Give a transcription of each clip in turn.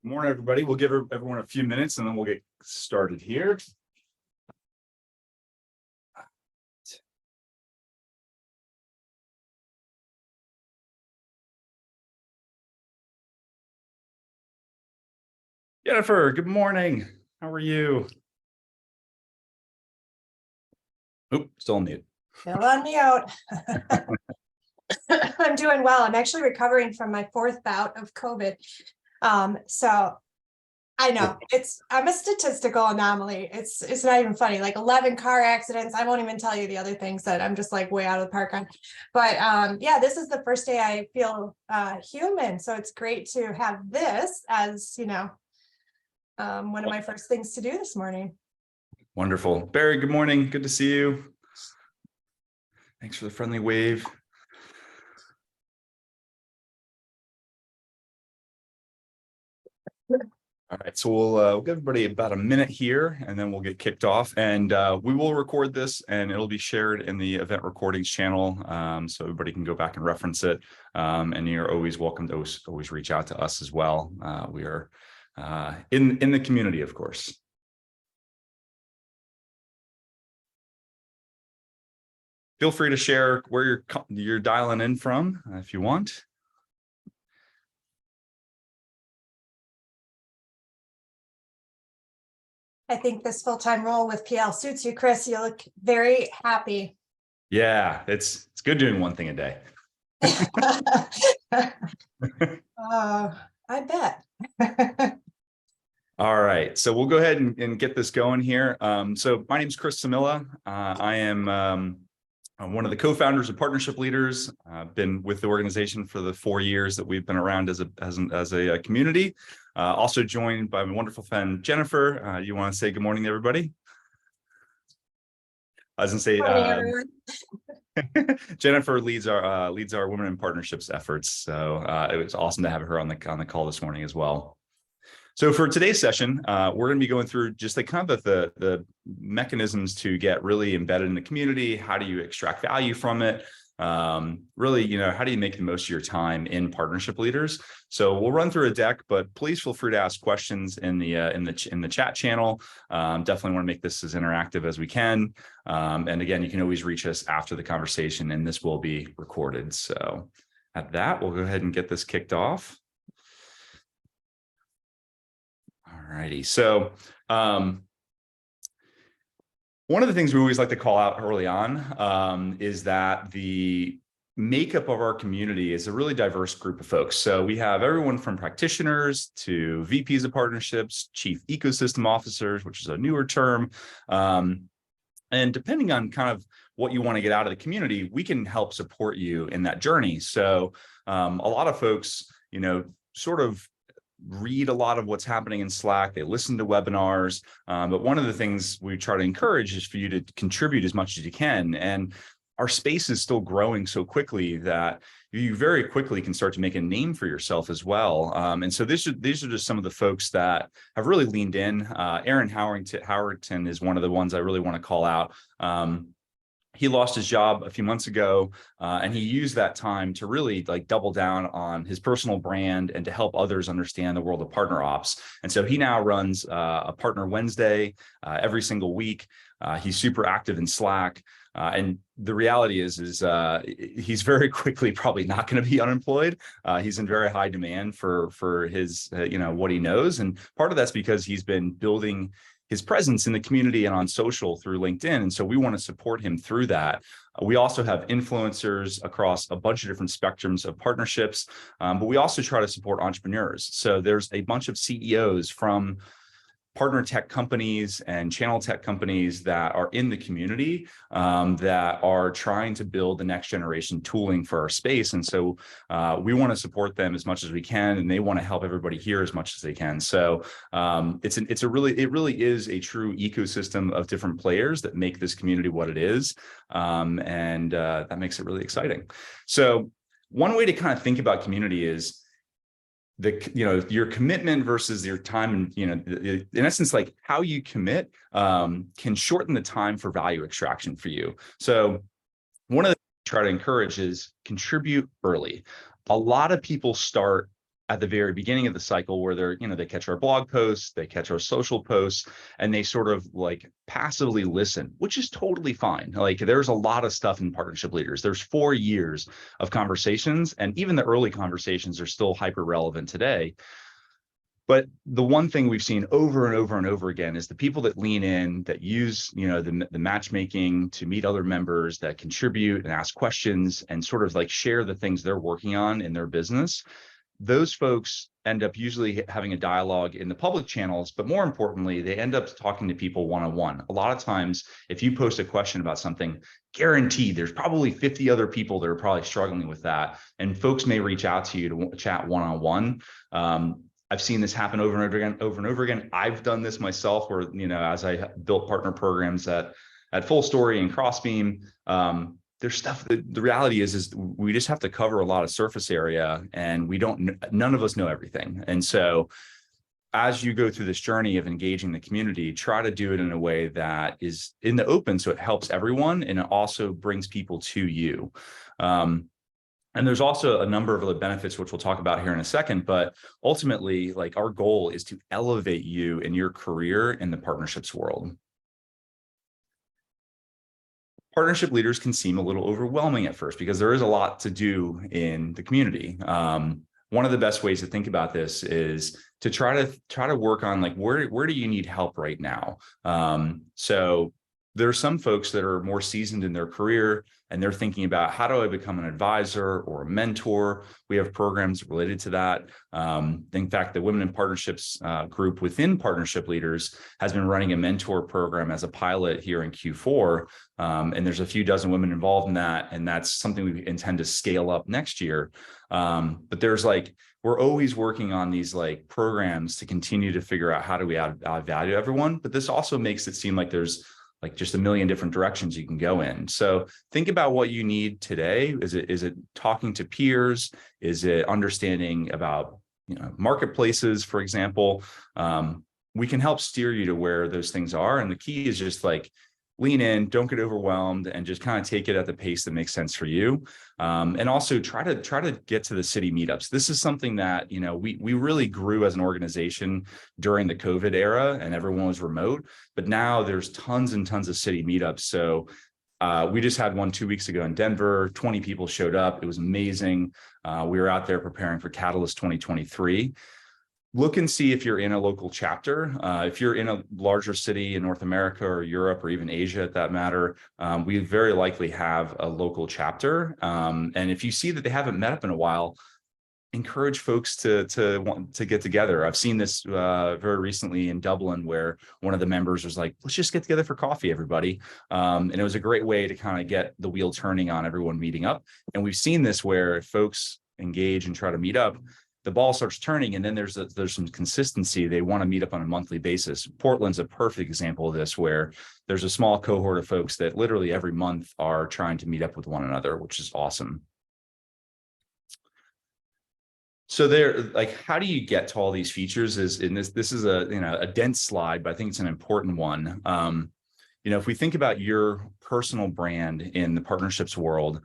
Good morning, everybody. We'll give everyone a few minutes and then we'll get started here. Jennifer, good morning. How are you? Oh, still on mute. Still on mute. I'm doing well. I'm actually recovering from my fourth bout of COVID. So I know I'm a statistical anomaly. It's not even funny. Like 11 car accidents. I won't even tell you the other things that I'm just like way out of the park on. But yeah, this is the first day I feel human. So it's great to have this as, one of my first things to do this morning. Wonderful. Barry, good morning. Good to see you. Thanks for the friendly wave. All right, so we'll give everybody about a minute here and then we'll get kicked off, and we will record this and it'll be shared in the event recordings channel, so everybody can go back and reference it, and you're always welcome to always reach out to us as well. We are in the community, of course. Feel free to share where you're dialing in from if you want. I think this full-time role with PL suits you, Chris. You look very happy. Yeah, it's good doing one thing a day. I bet. All right, so we'll go ahead and get this going here. So my name is Chris Samilla. I am I'm one of the co-founders and partnership leaders. I've been with the organization for the 4 years that we've been around as a community. Also joined by my wonderful friend Jennifer. You want to say good morning to everybody? I was gonna say Jennifer leads our Women in Partnerships efforts. So it was awesome to have her on the call this morning as well. So for today's session, we're going to be going through just the mechanisms to get really embedded in the community. How do you extract value from it? Really, how do you make the most of your time in partnership leaders? So we'll run through a deck, but please feel free to ask questions in the chat channel. Definitely want to make this as interactive as we can. And again, you can always reach us after the conversation, and this will be recorded. So at that, we'll go ahead and get this kicked off. All righty. So one of the things we always like to call out early on is that the makeup of our community is a really diverse group of folks. So we have everyone from practitioners to VPs of partnerships, chief ecosystem officers, which is a newer term. And depending on kind of what you want to get out of the community, we can help support you in that journey. So a lot of folks, sort of read a lot of what's happening in Slack. They listen to webinars, but one of the things we try to encourage is for you to contribute as much as you can. And our space is still growing so quickly that you very quickly can start to make a name for yourself as well. And so these are just some of the folks that have really leaned in. Aaron Howerton is one of the ones I really want to call out. He lost his job a few months ago, and he used that time to really double down on his personal brand and to help others understand the world of partner ops. And so he now runs a Partner Wednesday every single week. He's super active in Slack. And the reality is he's very quickly probably not going to be unemployed. He's in very high demand for his, what he knows. And part of that's because he's been building his presence in the community and on social through LinkedIn. And so we want to support him through that. We also have influencers across a bunch of different spectrums of partnerships, but we also try to support entrepreneurs. So there's a bunch of CEOs from partner tech companies and channel tech companies that are in the community that are trying to build the next generation tooling for our space. And so we want to support them as much as we can, and they want to help everybody here as much as they can. So it really is a true ecosystem of different players that make this community what it is. And that makes it really exciting. So one way to kind of think about community is your commitment versus your time, and in essence, how you commit can shorten the time for value extraction for you. So one of the things I try to encourage is contribute early. A lot of people start at the very beginning of the cycle where they catch our blog posts, they catch our social posts, and they sort of like passively listen, which is totally fine. Like there's a lot of stuff in Partnership Leaders. There's 4 years of conversations, and even the early conversations are still hyper relevant today. But the one thing we've seen over and over and over again is the people that lean in, that use, the matchmaking to meet other members, that contribute and ask questions and sort of like share the things they're working on in their business. Those folks end up usually having a dialogue in the public channels, but more importantly, they end up talking to people one-on-one. A lot of times, if you post a question about something, guaranteed there's probably 50 other people that are probably struggling with that. And folks may reach out to you to chat one-on-one. I've seen this happen over and over again. I've done this myself where, as I built partner programs at Full Story and Crossbeam, there's stuff that the reality is we just have to cover a lot of surface area, and none of us know everything. And so as you go through this journey of engaging the community, try to do it in a way that is in the open, so it helps everyone and it also brings people to you. And there's also a number of other benefits, which we'll talk about here in a second, but ultimately, like, our goal is to elevate you in your career in the partnerships world. Partnership leaders can seem a little overwhelming at first because there is a lot to do in the community. One of the best ways to think about this is to try to work on, like, where do you need help right now? So there are some folks that are more seasoned in their career and they're thinking about, how do I become an advisor or a mentor? We have programs related to that. In fact, the Women in Partnerships group within Partnership Leaders has been running a mentor program as a pilot here in Q4. And there's a few dozen women involved in that. And that's something we intend to scale up next year. But we're always working on these like programs to continue to figure out how do we add value to everyone. But this also makes it seem like there's like just a million different directions you can go in. So think about what you need today. Is it talking to peers? Is it understanding about, marketplaces, for example? We can help steer you to where those things are. And the key is just like, lean in, don't get overwhelmed, and just kind of take it at the pace that makes sense for you. And also try to get to the city meetups. This is something that, we really grew as an organization during the COVID era and everyone was remote, but now there's tons and tons of city meetups. So we just had one 2 weeks ago in Denver. 20 people showed up. It was amazing. We were out there preparing for Catalyst 2023. Look and see if you're in a local chapter. If you're in a larger city in North America or Europe or even Asia, at that matter, we very likely have a local chapter. And if you see that they haven't met up in a while, encourage folks to want to get together. I've seen this very recently in Dublin, where one of the members was like, let's just get together for coffee, everybody. And it was a great way to kind of get the wheel turning on everyone meeting up. And we've seen this where folks engage and try to meet up, the ball starts turning, and then there's some consistency. They want to meet up on a monthly basis. Portland's a perfect example of this, where there's a small cohort of folks that literally every month are trying to meet up with one another, which is awesome. So how do you get to all these features? This is a dense slide, but I think it's an important one. If we think about your personal brand in the partnerships world,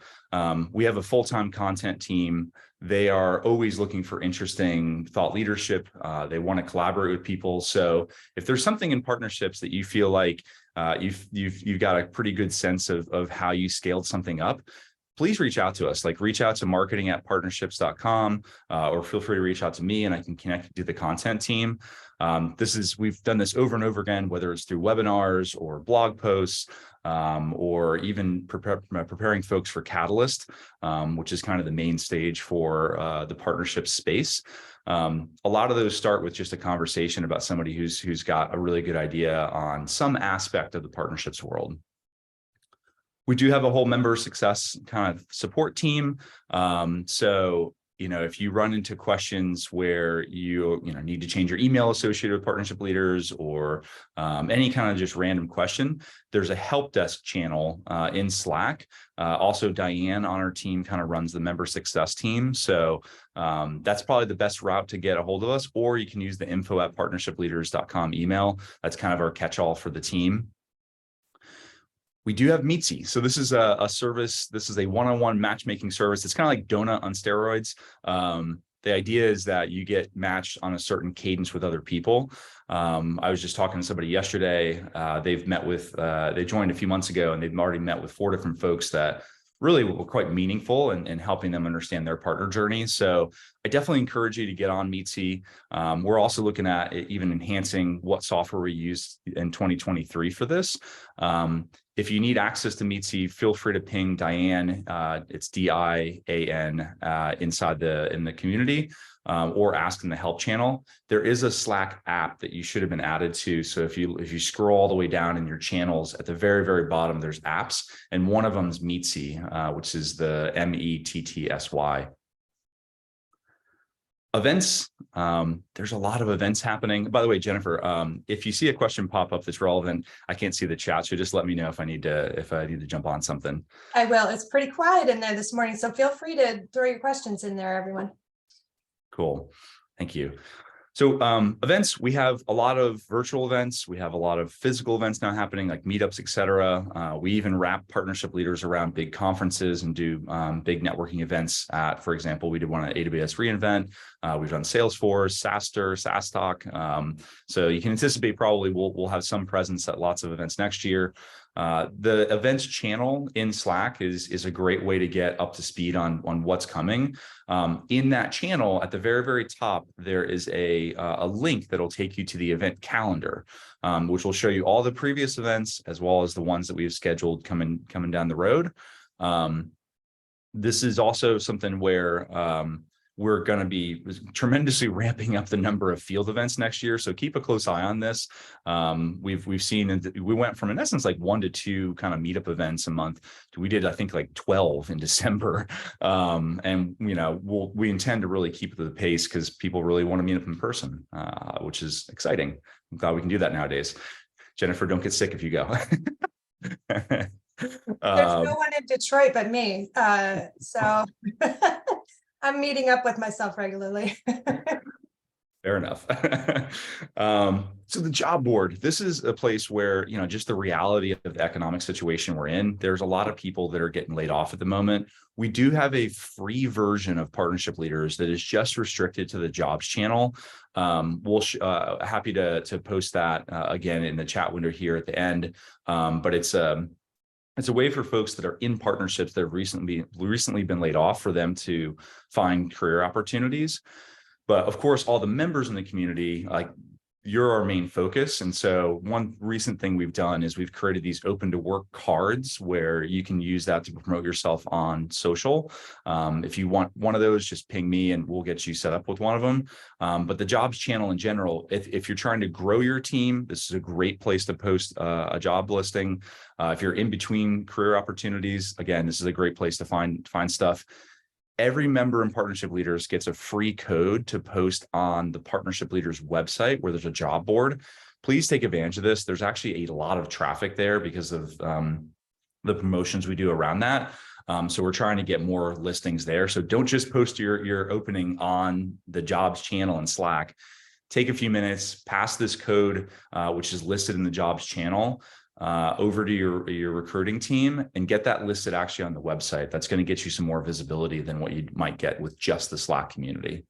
we have a full-time content team. They are always looking for interesting thought leadership. They want to collaborate with people. So if there's something in partnerships that you feel like you've got a pretty good sense of how you scaled something up, please reach out to us. Like, reach out to marketing@partnerships.com, or feel free to reach out to me and I can connect you to the content team. We've done this over and over again, whether it's through webinars or blog posts, or even preparing folks for Catalyst, which is kind of the main stage for the partnership space. A lot of those start with just a conversation about somebody who's got a really good idea on some aspect of the partnerships world. We do have a whole member success kind of support team. So, if you run into questions where you need to change your email associated with Partnership Leaders, or any kind of just random question, there's a help desk channel in Slack. Also, Diane on our team kind of runs the member success team. So that's probably the best route to get a hold of us, or you can use the info@partnershipleaders.com email. That's kind of our catch-all for the team. We do have Meetsy. So this is a service. This is a one-on-one matchmaking service. It's kind of like Donut on steroids. The idea is that you get matched on a certain cadence with other people. I was just talking to somebody yesterday. They joined a few months ago, and they've already met with 4 different folks that really were quite meaningful and helping them understand their partner journey. So I definitely encourage you to get on Meetsy. We're also looking at even enhancing what software we use in 2023 for this. If you need access to Meetsy, feel free to ping Diane. It's DIAN in the community, or ask in the help channel. There is a Slack app that you should have been added to. So if you scroll all the way down in your channels, at the very, very bottom, there's apps, and one of them is Meetsy, which is the METTSY. Events. There's a lot of events happening. By the way, Jennifer, if you see a question pop up that's relevant, I can't see the chat, so just let me know if I need to jump on something. I will. It's pretty quiet in there this morning, so feel free to throw your questions in there, everyone. Cool. Thank you. So events, we have a lot of virtual events. We have a lot of physical events now happening, like meetups, et cetera. We even wrap partnership leaders around big conferences and do big networking events at, for example, we did one at AWS reInvent. We've done Salesforce, SaaStr, SaaS Talk. So you can anticipate probably we'll have some presence at lots of events next year. The events channel in Slack is a great way to get up to speed on what's coming. In that channel, at the very, very top, there is a link that'll take you to the event calendar, which will show you all the previous events as well as the ones that we have scheduled coming down the road. This is also something where we're going to be tremendously ramping up the number of field events next year. So keep a close eye on this. We've seen, we went from, in essence, like 1 to 2 kind of meetup events a month. We did, I think, like 12 in December. And, we intend to really keep the pace because people really want to meet up in person, which is exciting. I'm glad we can do that nowadays. Jennifer, don't get sick if you go. There's no one in Detroit but me. So I'm meeting up with myself regularly. Fair enough. So the job board, this is a place where, just the reality of the economic situation we're in, there's a lot of people that are getting laid off at the moment. We do have a free version of Partnership Leaders that is just restricted to the jobs channel. We'll happy to post that again in the chat window here at the end. But it's a way for folks that are in partnerships that have recently been laid off for them to find career opportunities. But of course, all the members in the community, like, you're our main focus. And so one recent thing we've done is we've created these open to work cards where you can use that to promote yourself on social. If you want one of those, just ping me and we'll get you set up with one of them. But the jobs channel in general, if you're trying to grow your team, this is a great place to post a job listing. If you're in between career opportunities, again, this is a great place to find stuff. Every member in Partnership Leaders gets a free code to post on the Partnership Leaders website where there's a job board. Please take advantage of this. There's actually a lot of traffic there because of the promotions we do around that. So we're trying to get more listings there. So don't just post your opening on the jobs channel in Slack. Take a few minutes, pass this code, which is listed in the jobs channel, over to your recruiting team and get that listed actually on the website. That's going to get you some more visibility than what you might get with just the Slack community.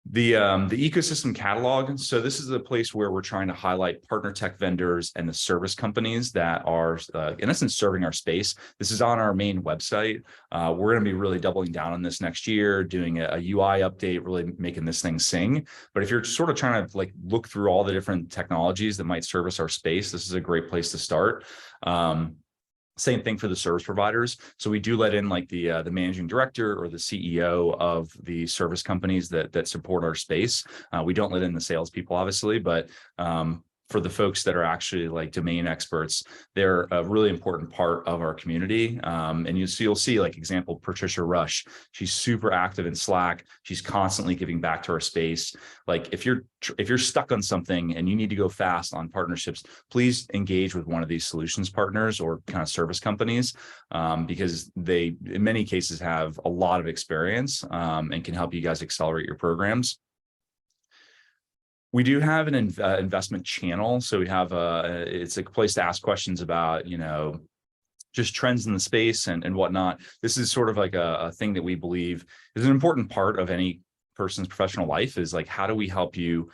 The ecosystem catalog. So this is a place where we're trying to highlight partner tech vendors and the service companies that are in essence serving our space. This is on our main website. We're going to be really doubling down on this next year, doing a UI update, really making this thing sing. But if you're sort of trying to look through all the different technologies that might service our space, this is a great place to start. Same thing for the service providers. So we do let in the managing director or the CEO of the service companies that support our space. We don't let in the salespeople, obviously, but for the folks that are actually domain experts, they're a really important part of our community. And you'll see example, Patricia Rush. She's super active in Slack. She's constantly giving back to our space. If you're stuck on something and you need to go fast on partnerships, please engage with one of these solutions partners or kind of service companies, because they, in many cases, have a lot of experience and can help you guys accelerate your programs. We do have an investment channel. So we have it's a place to ask questions about, just trends in the space and whatnot. This is sort of like a thing that we believe is an important part of any person's professional life, is like, how do we help you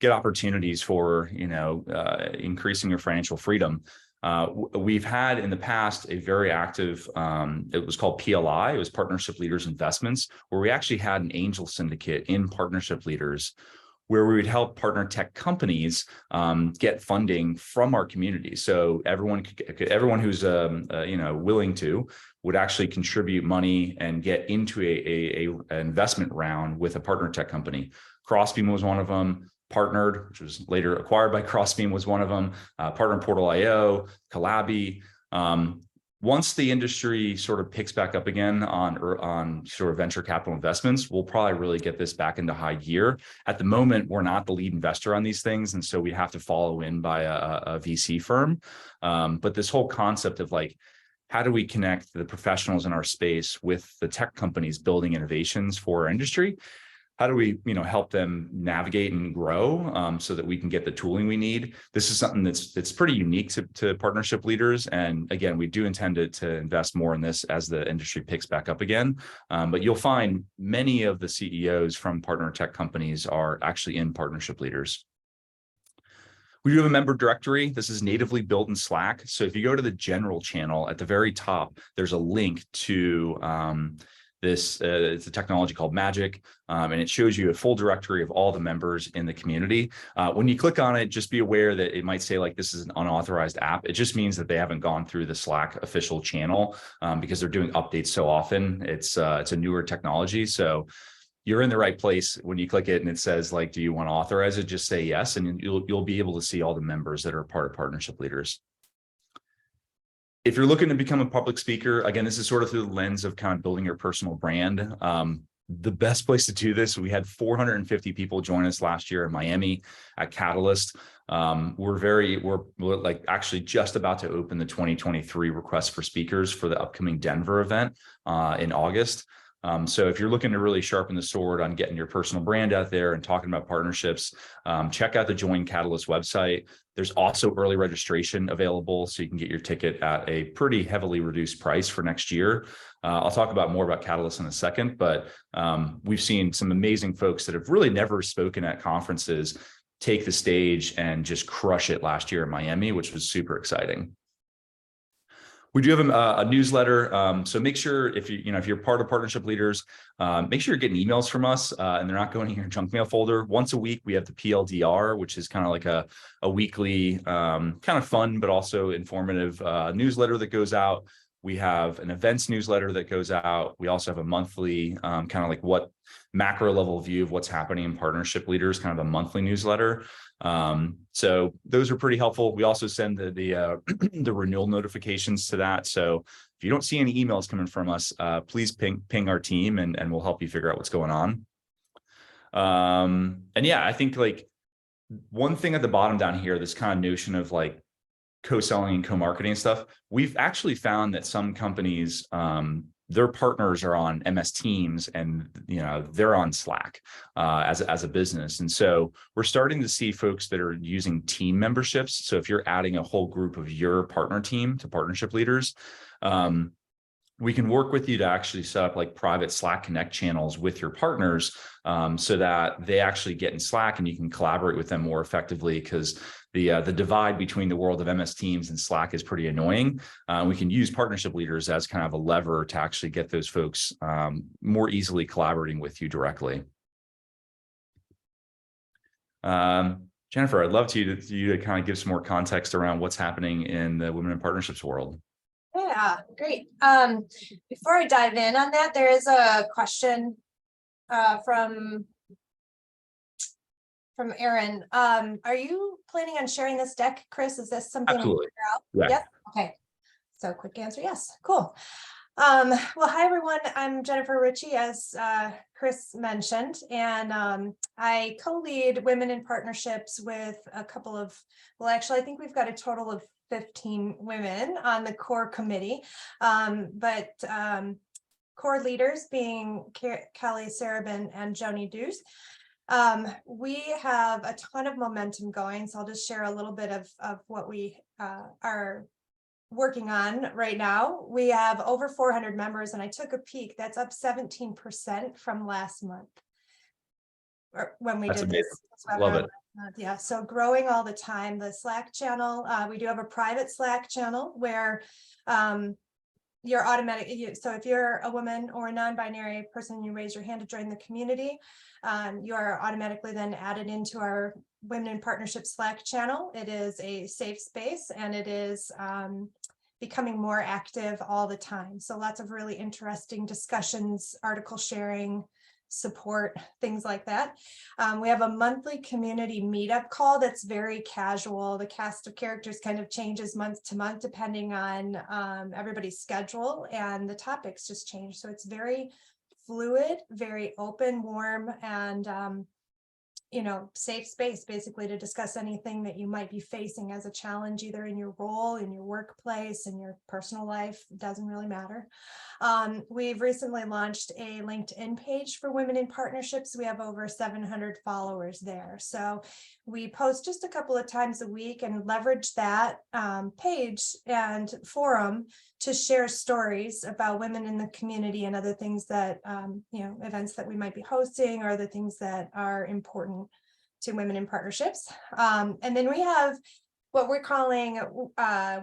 get opportunities for, increasing your financial freedom? We've had in the past a very active, it was called PLI, it was Partnership Leaders Investments, where we actually had an angel syndicate in Partnership Leaders, where we would help partner tech companies get funding from our community. So everyone who's willing to would actually contribute money and get into an investment round with a partner tech company. Crossbeam was one of them. Partnered, which was later acquired by Crossbeam, was one of them. Partner Portal.io, Calabi. Once the industry sort of picks back up again on sort of venture capital investments, we'll probably really get this back into high gear. At the moment, we're not the lead investor on these things, and so we have to follow in by a VC firm. But this whole concept of like, how do we connect the professionals in our space with the tech companies building innovations for our industry? How do we, help them navigate and grow so that we can get the tooling we need? This is something that's pretty unique to Partnership Leaders. And again, we do intend to invest more in this as the industry picks back up again. But you'll find many of the CEOs from partner tech companies are actually in Partnership Leaders. We do have a member directory. This is natively built in Slack. So if you go to the general channel at the very top, there's a link to it's a technology called Magic, and it shows you a full directory of all the members in the community. When you click on it, just be aware that it might say like this is an unauthorized app. It just means that they haven't gone through the Slack official channel because they're doing updates so often. It's a newer technology, so you're in the right place when you click it and it says like, do you want to authorize it? Just say yes, and you'll be able to see all the members that are part of Partnership Leaders. If you're looking to become a public speaker, again, this is sort of through the lens of kind of building your personal brand. The best place to do this, we had 450 people join us last year in Miami at Catalyst. We're like actually just about to open the 2023 request for speakers for the upcoming Denver event in August. So if you're looking to really sharpen the sword on getting your personal brand out there and talking about partnerships, check out the Join Catalyst website. There's also early registration available, so you can get your ticket at a pretty heavily reduced price for next year. I'll talk more about Catalyst in a second, but we've seen some amazing folks that have really never spoken at conferences take the stage and just crush it last year in Miami, which was super exciting. We do have a newsletter, so make sure if you're part of Partnership Leaders, make sure you're getting emails from us and they're not going in your junk mail folder. Once a week, we have the PLDR, which is kind of like a weekly, kind of fun but also informative newsletter that goes out. We have an events newsletter that goes out. We also have a monthly kind of like what macro level view of what's happening in Partnership Leaders, kind of a monthly newsletter. So those are pretty helpful. We also send the renewal notifications to that. So if you don't see any emails coming from us, please ping our team and we'll help you figure out what's going on. And yeah, I think like one thing at the bottom down here, this kind of notion of like co-selling and co-marketing and stuff, we've actually found that some companies, their partners are on MS Teams and they're on Slack as a business. And so we're starting to see folks that are using team memberships. So if you're adding a whole group of your partner team to Partnership Leaders, we can work with you to actually set up like private Slack Connect channels with your partners so that they actually get in Slack and you can collaborate with them more effectively, because the divide between the world of MS Teams and Slack is pretty annoying. We can use Partnership Leaders as kind of a lever to actually get those folks more easily collaborating with you directly. Jennifer, I'd love you to kind of give some more context around what's happening in the women in partnerships world. Yeah, great. Before I dive in on that, there is a question from Aaron. Are you planning on sharing this deck, Chris? Is this something? Absolutely. Yeah. Yep. Okay. So quick answer, yes. Cool. Well, hi everyone. I'm Jennifer Ritchie, as Chris mentioned, and I co-lead Women in Partnerships with a couple of, well, actually, I think we've got a total of 15 women on the core committee, but core leaders being Callie Sarabin and Joni Deuce. We have a ton of momentum going, so I'll just share a little bit of what we are working on right now. We have over 400 members, and I took a peek. That's up 17% from last month. Or when we That's did amazing. this webinar Love it. last month. Yeah, so growing all the time. The Slack channel, we do have a private Slack channel where you're automatic. So if you're a woman or a non-binary person, you raise your hand to join the community, you are automatically then added into our Women in Partnership Slack channel. It is a safe space, and it is becoming more active all the time. So lots of really interesting discussions, article sharing, support, things like that. We have a monthly community meetup call that's very casual. The cast of characters kind of changes month to month depending on everybody's schedule, and the topics just change. So it's very fluid, very open, warm, and safe space basically to discuss anything that you might be facing as a challenge, either in your role, in your workplace, in your personal life. It doesn't really matter. We've recently launched a LinkedIn page for Women in Partnerships. We have over 700 followers there. So we post just a couple of times a week and leverage that page and forum to share stories about women in the community and other things that, events that we might be hosting, or other things that are important to women in partnerships. And then we have what we're calling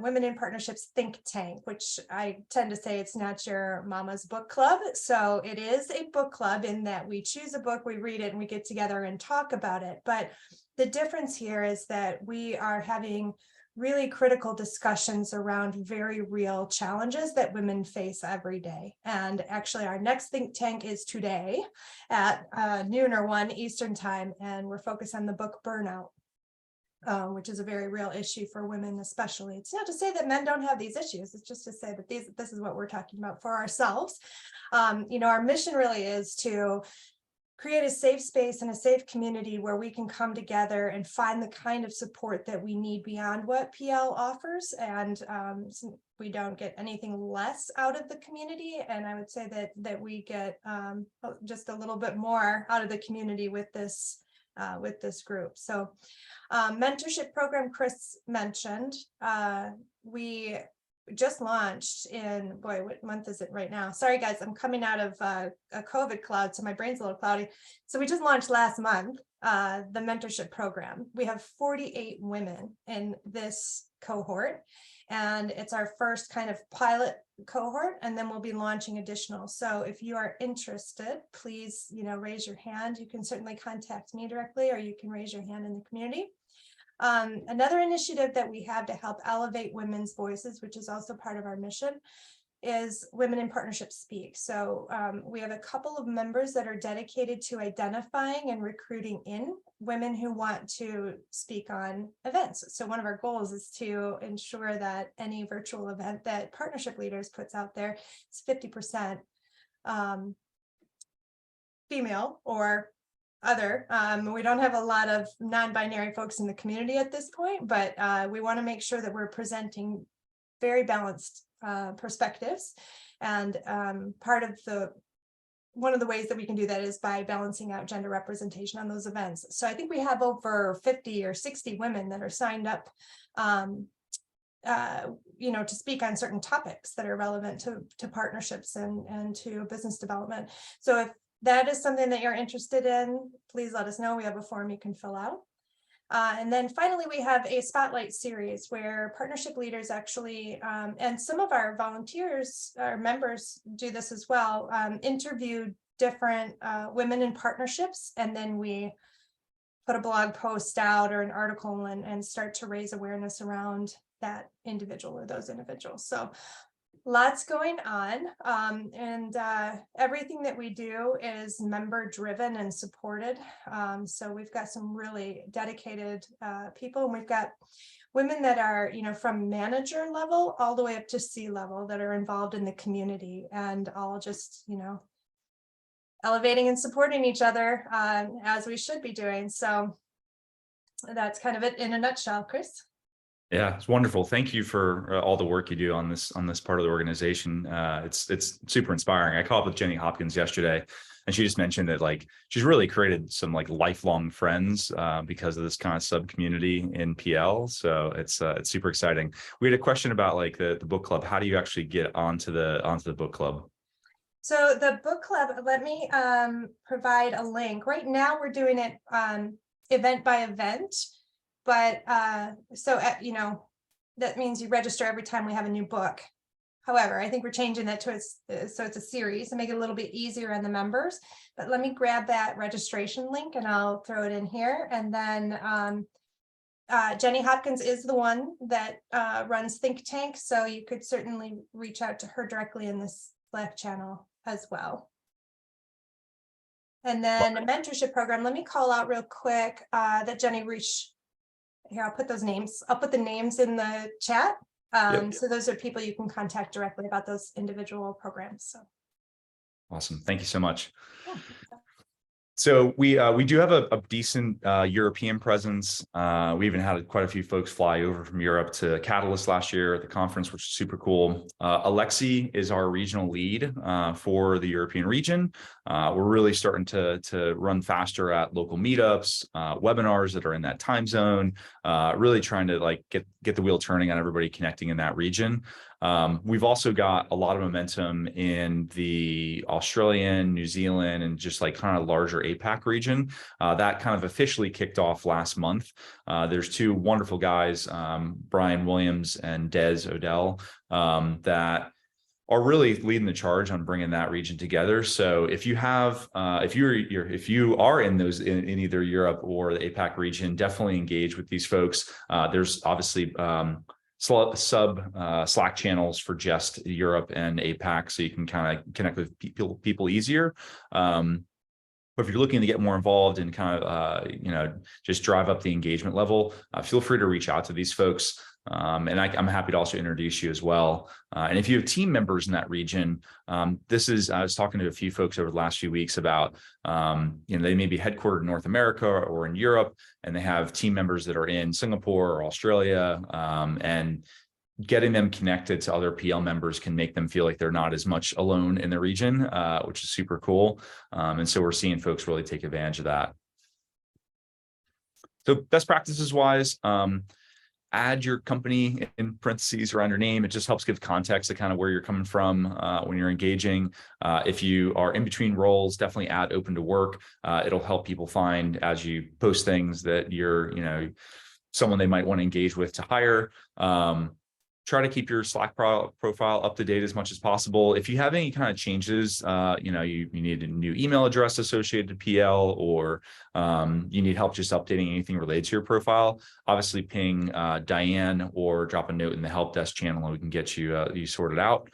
Women in Partnerships Think Tank, which I tend to say it's not your mama's book club. So it is a book club in that we choose a book, we read it, and we get together and talk about it. But the difference here is that we are having really critical discussions around very real challenges that women face every day. And actually our next think tank is today at noon or 1 Eastern time, and we're focused on the book Burnout, which is a very real issue for women especially. It's not to say that men don't have these issues, it's just to say that this is what we're talking about for ourselves. Our mission really is to create a safe space and a safe community where we can come together and find the kind of support that we need beyond what PL offers. And we don't get anything less out of the community. And I would say that we get just a little bit more out of the community with this group. So mentorship program Chris mentioned, we just launched in, boy, what month is it right now? Sorry, guys, I'm coming out of a COVID cloud, so my brain's a little cloudy. So we just launched last month, the mentorship program. We have 48 women in this cohort, and it's our first kind of pilot cohort, and then we'll be launching additional. So if you are interested, please, raise your hand. You can certainly contact me directly, or you can raise your hand in the community. Another initiative that we have to help elevate women's voices, which is also part of our mission, is Women in Partnership Speak. So we have a couple of members that are dedicated to identifying and recruiting in women who want to speak on events. So one of our goals is to ensure that any virtual event that Partnership Leaders puts out there is 50% female or other. We don't have a lot of non-binary folks in the community at this point, but we want to make sure that we're presenting very balanced perspectives. And one of the ways that we can do that is by balancing out gender representation on those events. So I think we have over 50 or 60 women that are signed up to speak on certain topics that are relevant to partnerships and to business development. So if that is something that you're interested in, please let us know. We have a form you can fill out. And then finally, we have a spotlight series where Partnership Leaders actually, and some of our volunteers, our members do this as well, interview different women in partnerships, and then we put a blog post out or an article and start to raise awareness around that individual or those individuals. So lots going on, and everything that we do is member driven and supported. So we've got some really dedicated people, and we've got women that are, from manager level all the way up to C-level that are involved in the community, and all just, elevating and supporting each other as we should be doing. So that's kind of it in a nutshell, Chris. Yeah, it's wonderful. Thank you for all the work you do on this part of the organization. It's super inspiring. I caught up with Jenny Hopkins yesterday, and she just mentioned that like she's really created some like lifelong friends because of this kind of sub community in PL. So it's super exciting. We had a question about like the book club. How do you actually get onto the book club? So the book club, let me provide a link. Right now we're doing it event by event, but you know, that means you register every time we have a new book. However, I think we're changing that to so it's a series to make it a little bit easier on the members. But let me grab that registration link and I'll throw it in here. And then Jenny Hopkins is the one that runs Think Tank. So you could certainly reach out to her directly in this Slack channel as well. And then a mentorship program. Let me call out real quick that Jenny reached. Here, I'll put those names. I'll put the names in the chat. So those are people you can contact directly about those individual programs. So Awesome. Thank you so much. yeah. So we do have a decent European presence. We even had quite a few folks fly over from Europe to Catalyst last year at the conference, which is super cool. Alexi is our regional lead for the European region. We're really starting to run faster at local meetups, webinars that are in that time zone, really trying to like get the wheel turning on everybody connecting in that region. We've also got a lot of momentum in the Australian, New Zealand, and just like kind of larger APAC region. That kind of officially kicked off last month. There's two wonderful guys, Brian Williams and Des Odell, that are really leading the charge on bringing that region together. So if you have, if you are in those in either Europe or the APAC region, definitely engage with these folks. There's obviously Slack channels for just Europe and APAC, so you can kind of connect with people easier. But if you're looking to get more involved and kind of you know, just drive up the engagement level, feel free to reach out to these folks. And I'm happy to also introduce you as well. And if you have team members in that region, I was talking to a few folks over the last few weeks about, you know, they may be headquartered in North America or in Europe, and they have team members that are in Singapore or Australia, and getting them connected to other PL members can make them feel like they're not as much alone in the region, which is super cool. And so we're seeing folks really take advantage of that. So best practices wise, add your company in parentheses around your name. It just helps give context to kind of where you're coming from when you're engaging. If you are in between roles, definitely add open to work. It'll help people find as you post things that you're, you know, someone they might want to engage with to hire. Try to keep your Slack profile up to date as much as possible. If you have any kind of changes, you know, you need a new email address associated to PL, or you need help just updating anything related to your profile, obviously ping Diane or drop a note in the help desk channel and we can get you sorted out.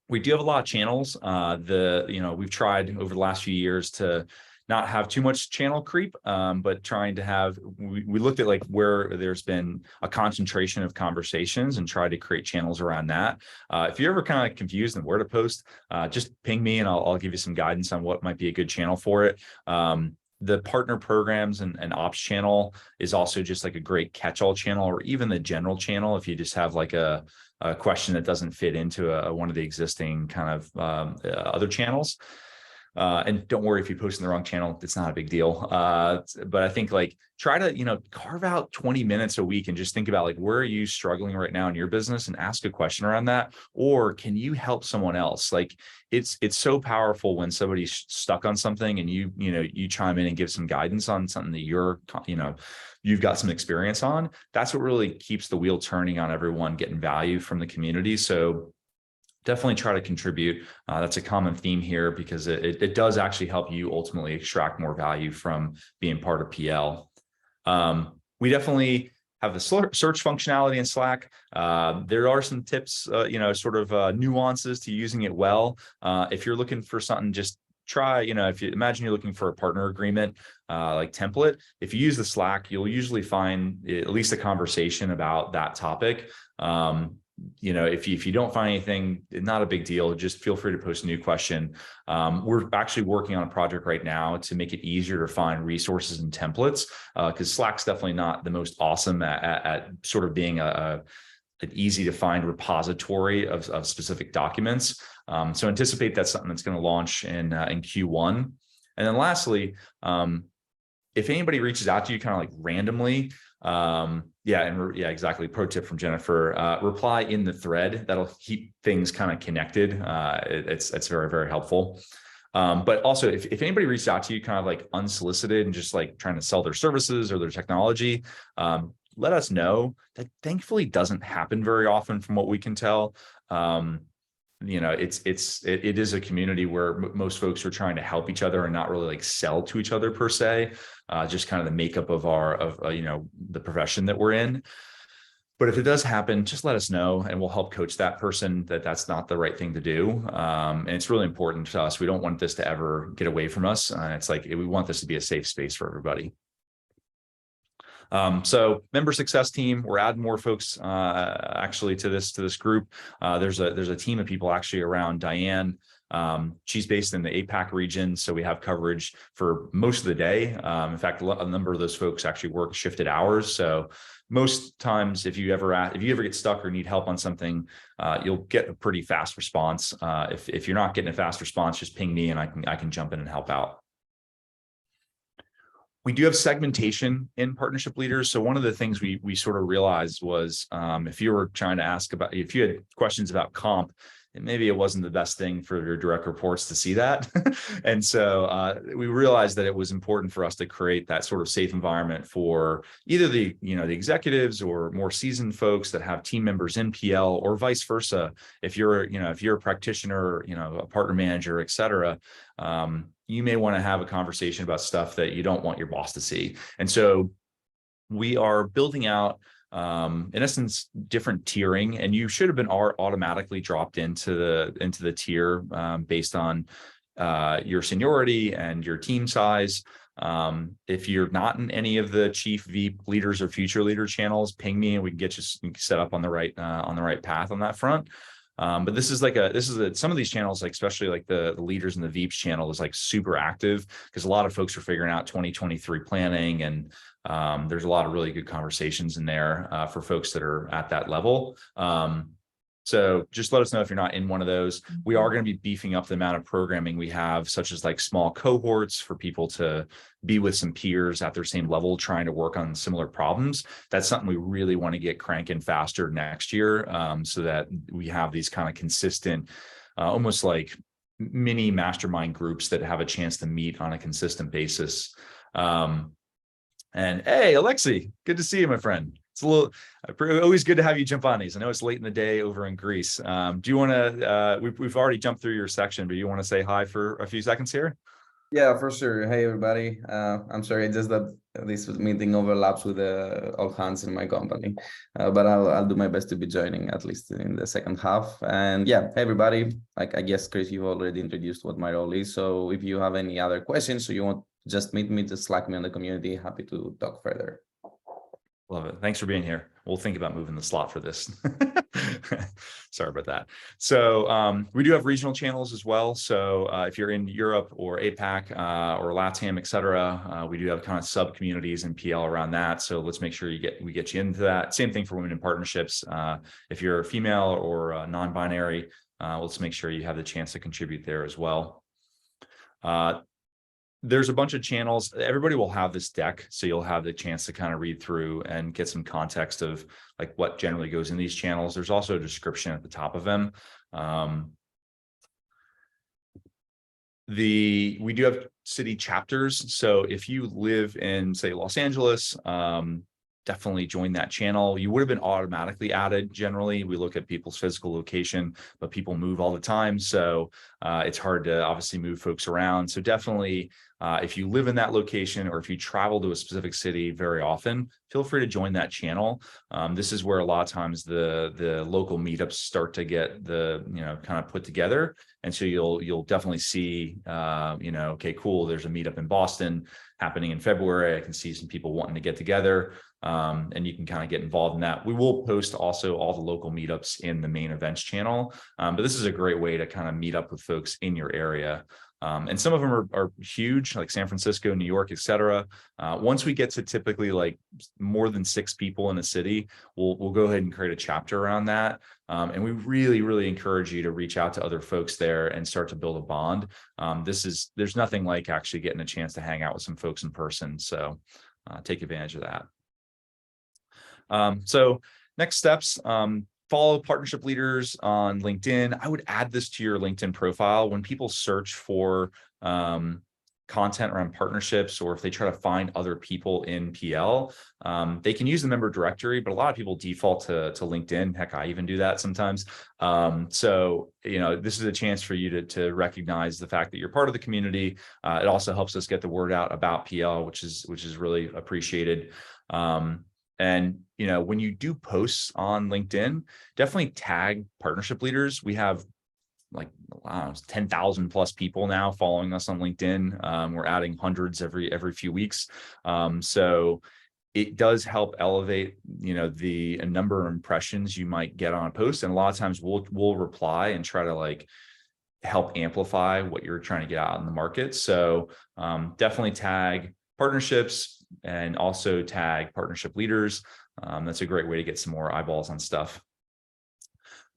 We do have a lot of channels. You know, we've tried over the last few years to not have too much channel creep, but trying to have, we looked at like where there's been a concentration of conversations and try to create channels around that. If you're ever kind of confused on where to post, just ping me and I'll give you some guidance on what might be a good channel for it. The partner programs and ops channel is also just like a great catch-all channel, or even the general channel if you just have like a question that doesn't fit into one of the existing kind of other channels. And don't worry if you post in the wrong channel, it's not a big deal. But I think like try to, you know, carve out 20 minutes a week and just think about like, where are you struggling right now in your business, and ask a question around that. Or can you help someone else? Like it's so powerful when somebody's stuck on something and you chime in and give some guidance on something that you've got some experience on. That's what really keeps the wheel turning on everyone getting value from the community. So definitely try to contribute. That's a common theme here because it does actually help you ultimately extract more value from being part of PL. We definitely have the search functionality in Slack. There are some tips, nuances to using it well. If you're looking for something, just try, if you imagine you're looking for a partner agreement, like template, if you use the Slack, you'll usually find at least a conversation about that topic. if you don't find anything, not a big deal. Just feel free to post a new question. We're actually working on a project right now to make it easier to find resources and templates, because Slack's definitely not the most awesome at sort of being an easy to find repository of specific documents. So anticipate that's something that's going to launch in Q1. And then lastly, if anybody reaches out to you kind of like randomly, yeah, exactly. Pro tip from Jennifer, reply in the thread. That'll keep things kind of connected. It's very, very helpful. But also if anybody reached out to you kind of like unsolicited and just like trying to sell their services or their technology, let us know. That thankfully doesn't happen very often from what we can tell. It is a community where most folks are trying to help each other and not really like sell to each other per se. Just kind of the makeup of the profession that we're in. But if it does happen, just let us know and we'll help coach that person that that's not the right thing to do. And it's really important to us. We don't want this to ever get away from us. It's like, we want this to be a safe space for everybody. So member success team, we're adding more folks actually to this group. There's a team of people actually around Diane. She's based in the APAC region, so we have coverage for most of the day. In fact, a number of those folks actually work shifted hours. So most times, if you ever get stuck or need help on something, you'll get a pretty fast response. If you're not getting a fast response, just ping me and I can jump in and help out. We do have segmentation in partnership leaders. So one of the things we sort of realized was if you were trying to if you had questions about comp, maybe it wasn't the best thing for your direct reports to see that. And so we realized that it was important for us to create that sort of safe environment for either the executives or more seasoned folks that have team members in PL, or vice versa. If you're a practitioner, a partner manager, et cetera, you may want to have a conversation about stuff that you don't want your boss to see. And so we are building out, in essence, different tiering, and you should have been automatically dropped into the tier based on your seniority and your team size. If you're not in any of the chief VP leaders or future leader channels, ping me and we can get you set up on the right path on that front. But this is some of these channels, like especially like the leaders in the VEEPs channel, is like super active because a lot of folks are figuring out 2023 planning, and there's a lot of really good conversations in there for folks that are at that level. So just let us know if you're not in one of those. We are going to be beefing up the amount of programming we have, such as like small cohorts for people to be with some peers at their same level, trying to work on similar problems. That's something we really want to get cranking faster next year, so that we have these kind of consistent, almost like mini mastermind groups that have a chance to meet on a consistent basis. And hey, Alexi, good to see you, my friend. It's always good to have you jump on these. I know it's late in the day over in Greece. Do you want to, we've already jumped through your section, but you want to say hi for a few seconds here? Yeah, for sure. Hey, everybody. I'm sorry, just that this meeting overlaps with all hands in my company, but I'll do my best to be joining at least in the second half. And yeah, hey, everybody. Like, I guess, Chris, you've already introduced what my role is. So if you have any other questions, or you want to just meet me, just Slack me on the community. Happy to talk further. Love it. Thanks for being here. We'll think about moving the slot for this. Sorry about that. So we do have regional channels as well. So if you're in Europe or APAC or LATAM, et cetera, we do have kind of sub communities and PL around that. So let's make sure we get you into that. Same thing for women in partnerships. If you're female or non-binary, let's make sure you have the chance to contribute there as well. There's a bunch of channels. Everybody will have this deck, so you'll have the chance to kind of read through and get some context of like what generally goes in these channels. There's also a description at the top of them. We do have city chapters. So if you live in, say, Los Angeles, definitely join that channel. You would have been automatically added. Generally, we look at people's physical location, but people move all the time. So it's hard to obviously move folks around. So definitely If you live in that location or if you travel to a specific city very often, feel free to join that channel. This is where a lot of times the local meetups start to get kind of put together. And so you'll definitely see, okay, cool, there's a meetup in Boston happening in February. I can see some people wanting to get together, and you can kind of get involved in that. We will post also all the local meetups in the main events channel, but this is a great way to kind of meet up with folks in your area. And some of them are huge, like San Francisco, New York, et cetera. Once we get to typically like more than 6 people in a city, we'll go ahead and create a chapter around that. And we really, really encourage you to reach out to other folks there and start to build a bond. There's nothing like actually getting a chance to hang out with some folks in person. So take advantage of that. So next steps, follow partnership leaders on LinkedIn. I would add this to your LinkedIn profile. When people search for content around partnerships, or if they try to find other people in PL, they can use the member directory, but a lot of people default to LinkedIn. Heck, I even do that sometimes. So, this is a chance for you to recognize the fact that you're part of the community. It also helps us get the word out about PL, which is really appreciated. And, when you do posts on LinkedIn, definitely tag partnership leaders. We have like 10,000 plus people now following us on LinkedIn. We're adding hundreds every few weeks. So it does help elevate, the number of impressions you might get on a post. And a lot of times we'll reply and try to like help amplify what you're trying to get out in the market. So definitely tag partnerships and also tag partnership leaders. That's a great way to get some more eyeballs on stuff.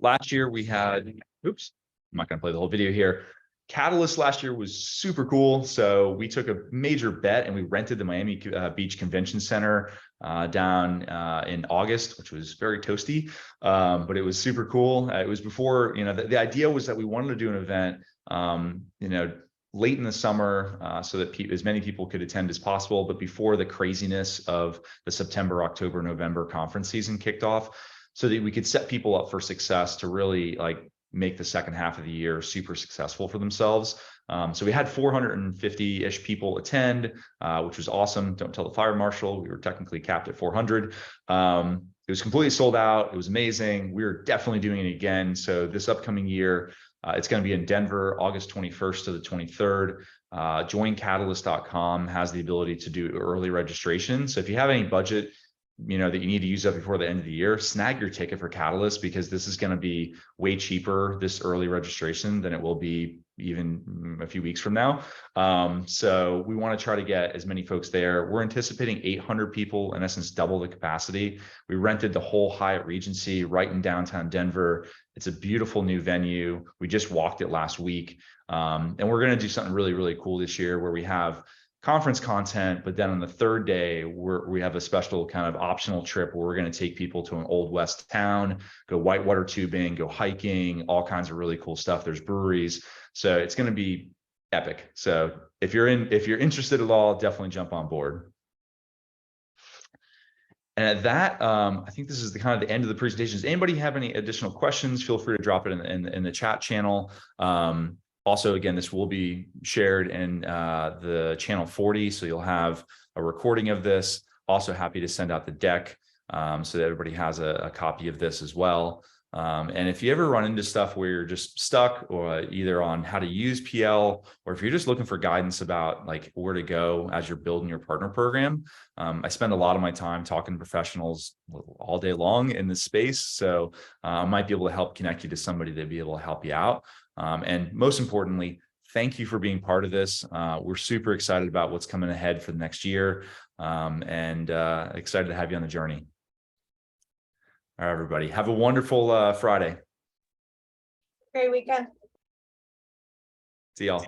Last year we had, I'm not going to play the whole video here. Catalyst last year was super cool. So we took a major bet and we rented the Miami Beach Convention Center down in August, which was very toasty, but it was super cool. It was before, the idea was that we wanted to do an event, late in the summer, so that as many people could attend as possible, but before the craziness of the September, October, November conference season kicked off, so that we could set people up for success to really like make the second half of the year super successful for themselves. So we had 450-ish people attend, which was awesome. Don't tell the fire marshal, we were technically capped at 400. It was completely sold out. It was amazing. We're definitely doing it again. So this upcoming year, it's going to be in Denver, August 21st to the 23rd. Joincatalyst.com has the ability to do early registration. So if you have any budget, that you need to use up before the end of the year, snag your ticket for Catalyst, because this is going to be way cheaper, this early registration, than it will be even a few weeks from now. So we want to try to get as many folks there. We're anticipating 800 people, in essence, double the capacity. We rented the whole Hyatt Regency right in downtown Denver. It's a beautiful new venue. We just walked it last week. And we're going to do something really, really cool this year where we have conference content, but then on the third day, we have a special kind of optional trip where we're going to take people to an old West town, go whitewater tubing, go hiking, all kinds of really cool stuff. There's breweries. So it's going to be epic. So if you're interested at all, definitely jump on board. And at that, I think this is the kind of the end of the presentation. Does anybody have any additional questions? Feel free to drop it in the chat channel. Also, again, this will be shared in the channel 40, so you'll have a recording of this. Also happy to send out the deck so that everybody has a copy of this as well. And if you ever run into stuff where you're just stuck, or either on how to use PL, or if you're just looking for guidance about like where to go as you're building your partner program, I spend a lot of my time talking to professionals all day long in this space. So I might be able to help connect you to somebody that'd be able to help you out. And most importantly, thank you for being part of this. We're super excited about what's coming ahead for the next year, and excited to have you on the journey. All right, everybody, have a wonderful Friday. Great weekend. See y'all.